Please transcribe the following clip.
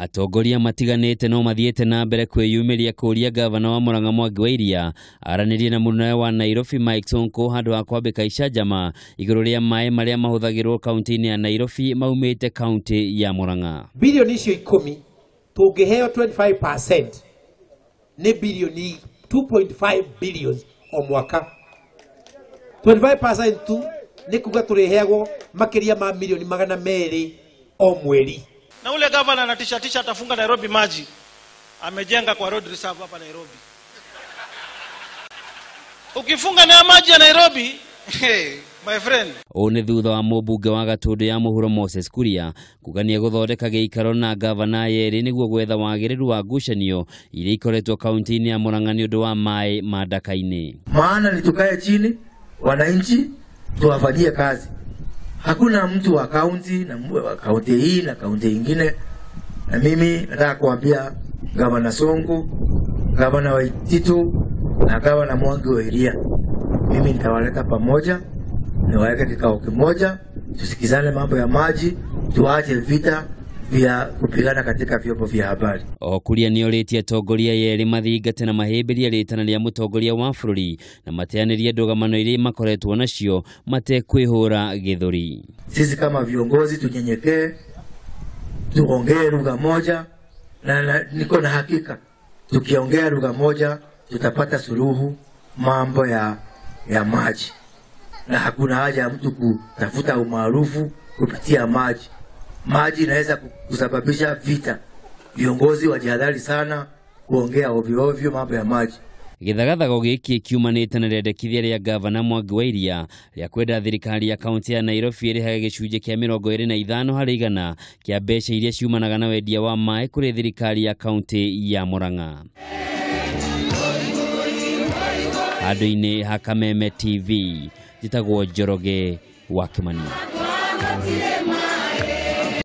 Atongoria matiganite no mathiete na mbere kwiyumiria kuria Ngavana wa Murang'a Mwangi wa Iria aranirie na munene wa Nairobi Mike Sonko handu ha kwambika icanjama iguru ria maai maria mahuthagirwo kaunti-ini ya Nairobi maumite kaunti ya Murang'a. Bilioni icio 10 tungiheo 25% ni bilioni 2.5 billion o mwaka. 25% tu ni kuga turiheagwo makiria ma milioni 200 o mweri. Na ule gavana anatisha atafunga Nairobi maji. Amejenga kwa road reserve hapa Nairobi. Ukifunga na maji ya Nairobi, hey, my friend. One thutha wa Mumbunge wa Gatundu ya Muhuro Moses Kuria kugania guthondeka giikaro na Ngavana yeri niguo gwetha wagiriru wa ngucanio iria ikoretwo kaunti-ini ya Murang'a ni undu wa maai madaka-ini. Maana ni tukae chini wananchi tuwafanyie kazi. Hakuna mtu wa kaunti na wa kaunti hii na kaunti nyingine. Na mimi nataka kuambia Gavana Sonko, Gavana wa Titu na Gavana Mwangi wa Iria, mimi nitawaleta pamoja, niwaweke kikao kimoja, tusikizane mambo ya maji, tuache vita vya kupigana katika vyombo vya habari. Kuria ni oritie atongoria yeri mathingate na mahimbiria ritana ria mutongoria wa bururi na mateanirie ndugamano iria makoretwo nacio matekwihura githuri. Sisi kama viongozi tunyenyekee, tuongee lugha moja na niko na hakika tukiongea lugha moja tutapata suluhu mambo ya maji. Na hakuna haja ya mtu kutafuta umaarufu kupitia maji. Maji inaweza kusababisha vita. Viongozi wajihadhari sana kuongea ovyo ovyo mambo ya maji. Githagathago giki kiumanite na rendekithia ria Ngavana Mwangi wa Iria ria kwenda thirikari ya kaunti ya Nairobi irihaga gicunje kia 25% kia mbeca iria ciumanaga na wendia wa maai kuri thirikari ya kaunti ya Murang'a. Handu-ini ha Kameme TV, jitagwo Njoroge wa Kimani.